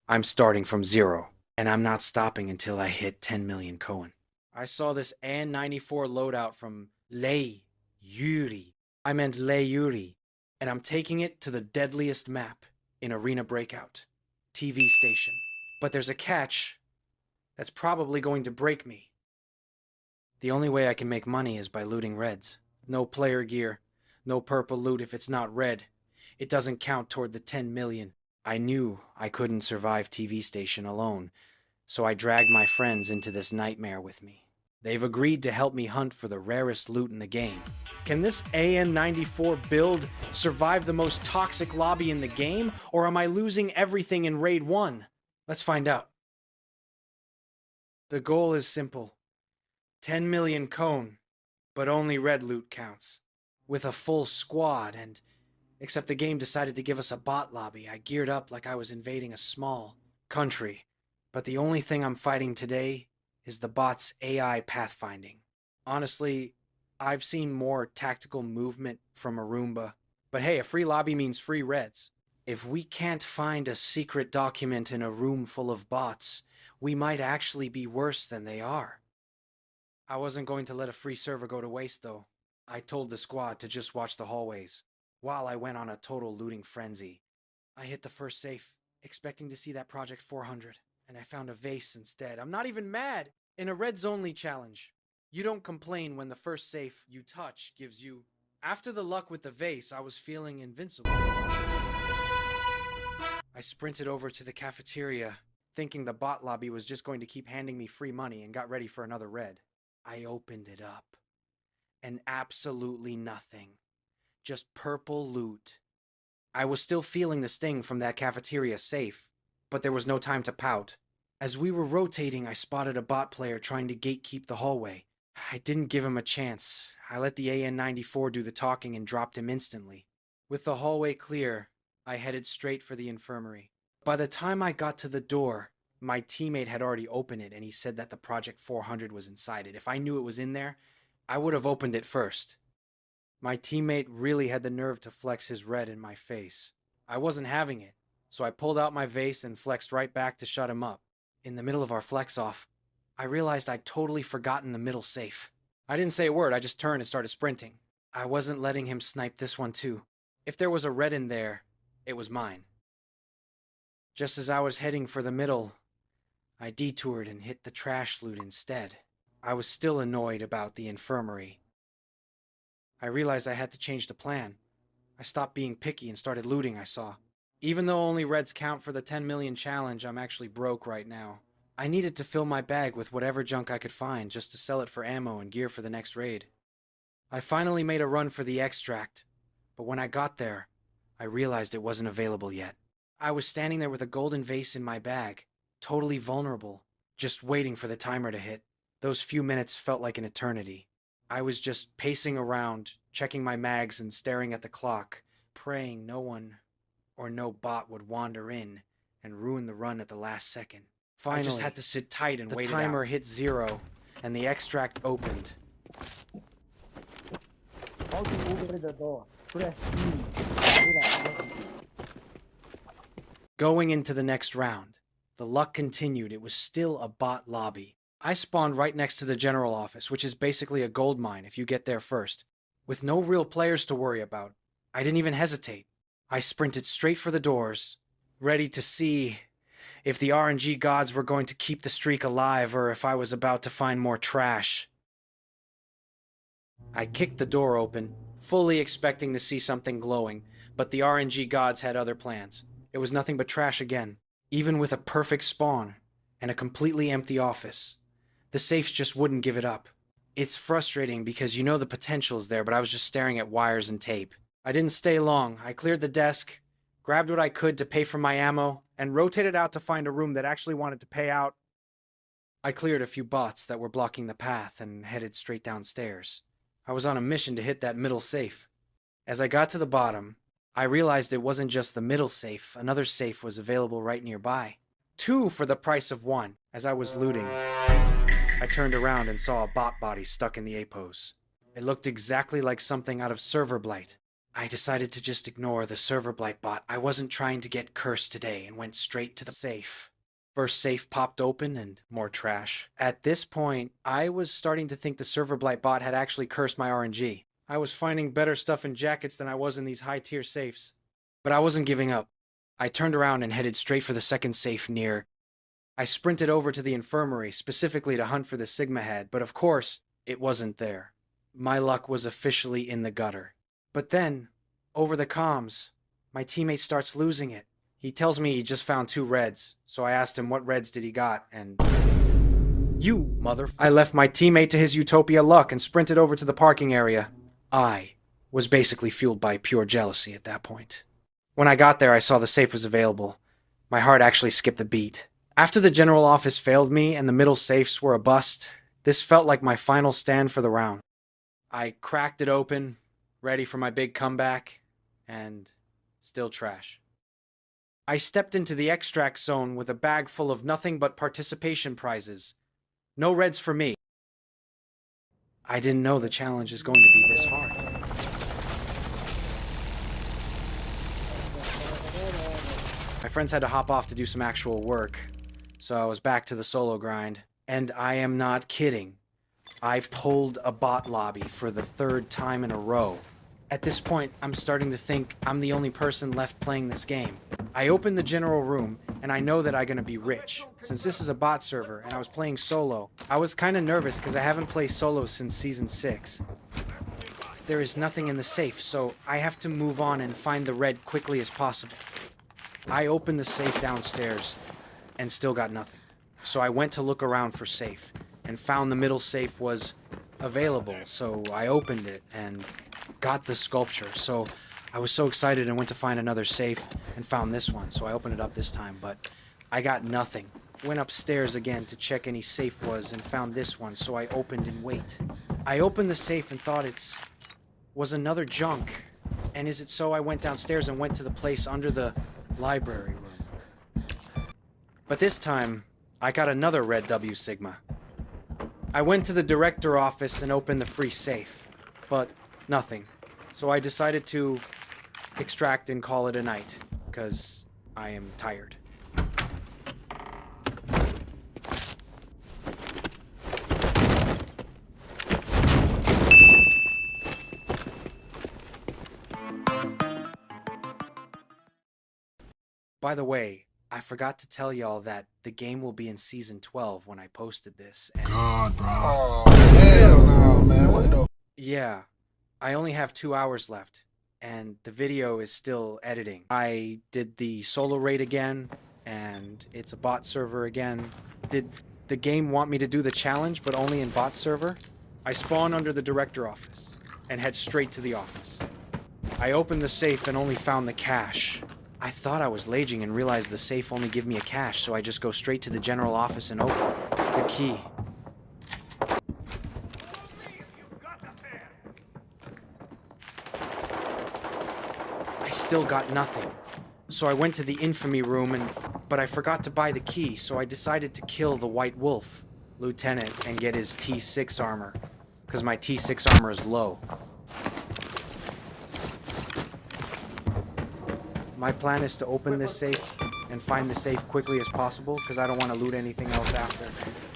I'm starting from zero, and I'm not stopping until I hit 10 million Cohen. I saw this AN94 loadout from Lei Yuri. I meant Lei Yuri, and I'm taking it to the deadliest map in Arena Breakout, TV station. But there's a catch that's probably going to break me. The only way I can make money is by looting reds. No player gear, no purple loot if it's not red. It doesn't count toward the 10 million. I knew I couldn't survive TV station alone, so I dragged my friends into this nightmare with me. They've agreed to help me hunt for the rarest loot in the game. Can this AN94 build survive the most toxic lobby in the game, or am I losing everything in Raid 1? Let's find out. The goal is simple. 10 million cone, but only red loot counts. With a full squad, and except the game decided to give us a bot lobby, I geared up like I was invading a small country. But the only thing I'm fighting today is the bot's AI pathfinding. Honestly, I've seen more tactical movement from Arumba. But hey, a free lobby means free reds. If we can't find a secret document in a room full of bots, we might actually be worse than they are. I wasn't going to let a free server go to waste, though. I told the squad to just watch the hallways, while I went on a total looting frenzy. I hit the first safe, expecting to see that Project 400, and I found a vase instead. I'm not even mad! In a reds only challenge, you don't complain when the first safe you touch gives you... After the luck with the vase, I was feeling invincible. I sprinted over to the cafeteria, thinking the bot lobby was just going to keep handing me free money, and got ready for another red. I opened it up, and absolutely nothing. Just purple loot. I was still feeling the sting from that cafeteria safe, but there was no time to pout. As we were rotating, I spotted a bot player trying to gatekeep the hallway. I didn't give him a chance. I let the AN94 do the talking and dropped him instantly. With the hallway clear, I headed straight for the infirmary. By the time I got to the door, my teammate had already opened it, and he said that the Project 400 was inside it. If I knew it was in there, I would have opened it first. My teammate really had the nerve to flex his red in my face. I wasn't having it, so I pulled out my vase and flexed right back to shut him up. In the middle of our flex-off, I realized I'd totally forgotten the middle safe. I didn't say a word, I just turned and started sprinting. I wasn't letting him snipe this one too. If there was a red in there, it was mine. Just as I was heading for the middle, I detoured and hit the trash loot instead. I was still annoyed about the infirmary. I realized I had to change the plan. I stopped being picky and started looting, I saw. Even though only reds count for the 10 million challenge, I'm actually broke right now. I needed to fill my bag with whatever junk I could find just to sell it for ammo and gear for the next raid. I finally made a run for the extract, but when I got there, I realized it wasn't available yet. I was standing there with a golden vase in my bag, totally vulnerable, just waiting for the timer to hit. Those few minutes felt like an eternity. I was just pacing around, checking my mags and staring at the clock, praying no one or no bot would wander in and ruin the run at the last second. Finally, I just had to sit tight and wait it out. The timer hit 0, and the extract opened. How to open the door? Press E. Going into the next round, the luck continued. It was still a bot lobby. I spawned right next to the general office, which is basically a gold mine if you get there first. With no real players to worry about, I didn't even hesitate. I sprinted straight for the doors, ready to see if the RNG gods were going to keep the streak alive or if I was about to find more trash. I kicked the door open, fully expecting to see something glowing, but the RNG gods had other plans. It was nothing but trash again, even with a perfect spawn and a completely empty office. The safes just wouldn't give it up. It's frustrating because you know the potential's there, but I was just staring at wires and tape. I didn't stay long. I cleared the desk, grabbed what I could to pay for my ammo, and rotated out to find a room that actually wanted to pay out. I cleared a few bots that were blocking the path and headed straight downstairs. I was on a mission to hit that middle safe. As I got to the bottom, I realized it wasn't just the middle safe. Another safe was available right nearby. 2 for the price of 1. As I was looting, I turned around and saw a bot body stuck in the A-pose. It looked exactly like something out of Server Blight. I decided to just ignore the server blight bot. I wasn't trying to get cursed today and went straight to the safe. First safe popped open and more trash. At this point, I was starting to think the server blight bot had actually cursed my RNG. I was finding better stuff in jackets than I was in these high-tier safes. But I wasn't giving up. I turned around and headed straight for the second safe near. I sprinted over to the infirmary, specifically to hunt for the Sigma head, but of course, it wasn't there. My luck was officially in the gutter. But then, over the comms, my teammate starts losing it. He tells me he just found 2 reds, so I asked him what reds did he got, and... You, I left my teammate to his utopia luck and sprinted over to the parking area. I was basically fueled by pure jealousy at that point. When I got there, I saw the safe was available. My heart actually skipped a beat. After the general office failed me and the middle safes were a bust, this felt like my final stand for the round. I cracked it open, ready for my big comeback, and still trash. I stepped into the extract zone with a bag full of nothing but participation prizes. No reds for me. I didn't know the challenge is going to be this hard. My friends had to hop off to do some actual work, so I was back to the solo grind. And I am not kidding. I pulled a bot lobby for the 3rd time in a row. At this point, I'm starting to think I'm the only person left playing this game. I opened the general room, and I know that I'm gonna be rich. Since this is a bot server, and I was playing solo, I was kinda nervous because I haven't played solo since Season 6. There is nothing in the safe, so I have to move on and find the red quickly as possible. I opened the safe downstairs, and still got nothing. So I went to look around for safe, and found the middle safe was available, so I opened it, and got the sculpture. So I was so excited and went to find another safe and found this one, so I opened it up this time, but I got nothing. Went upstairs again to check any safe was and found this one, so I opened and wait. I opened the safe and thought was another junk. And is it so I went downstairs and went to the place under the library room. But this time, I got another red W Sigma. I went to the director office and opened the free safe, but nothing. So I decided to extract and call it a night, because I am tired. By the way, I forgot to tell y'all that the game will be in Season 12 when I posted this, and... God, bro. Oh, hell no, man. What the... Yeah, I only have 2 hours left, and the video is still editing. I did the solo raid again, and it's a bot server again. Did the game want me to do the challenge, but only in bot server? I spawn under the director office, and head straight to the office. I opened the safe and only found the cash. I thought I was laging and realized the safe only give me a cache, so I just go straight to the general office and open the key. I still got nothing. So I went to the infamy room but I forgot to buy the key, so I decided to kill the White Wolf, Lieutenant, and get his T6 armor, because my T6 armor is low. My plan is to open this safe and find the safe quickly as possible, because I don't want to loot anything else after.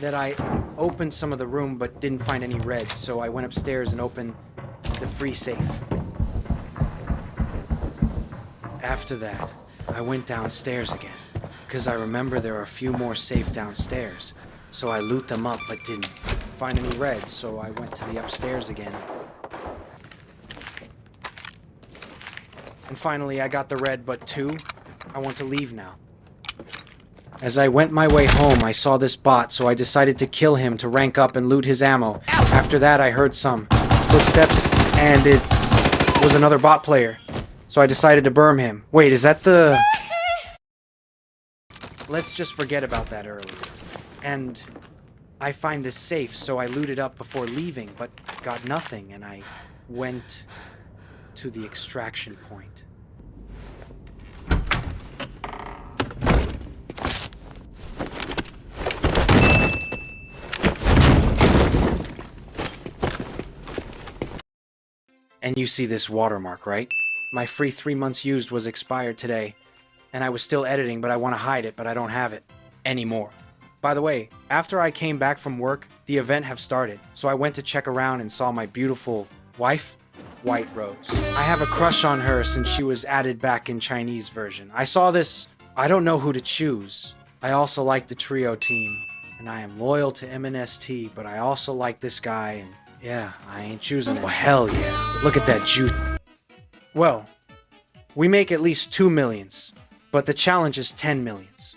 That I opened some of the room but didn't find any reds, so I went upstairs and opened the free safe. After that, I went downstairs again, because I remember there are a few more safe downstairs, so I loot them up but didn't find any reds, so I went to the upstairs again. And finally, I got the red, but 2. I want to leave now. As I went my way home, I saw this bot, so I decided to kill him to rank up and loot his ammo. After that, I heard some footsteps, and it was another bot player. So I decided to burn him. Wait, is that the... Let's just forget about that earlier. And I find this safe, so I looted up before leaving, but got nothing, and I went to the extraction point. And you see this watermark, right? My free 3 months used was expired today, and I was still editing, but I want to hide it, but I don't have it anymore. By the way, after I came back from work, the event have started, so I went to check around and saw my beautiful wife, White Rose. I have a crush on her since she was added back in Chinese version. I saw this, I don't know who to choose. I also like the trio team, and I am loyal to MNST, but I also like this guy, and yeah, I ain't choosing it. Oh, hell yeah. Look at that juice. Well, we make at least 2 millions, but the challenge is 10 millions.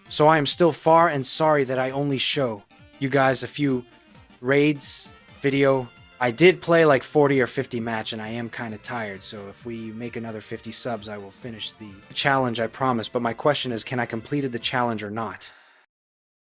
So I am still far and sorry that I only show you guys a few raids, video. I did play like 40 or 50 match and I am kind of tired, so if we make another 50 subs, I will finish the challenge, I promise. But my question is, can I completed the challenge or not?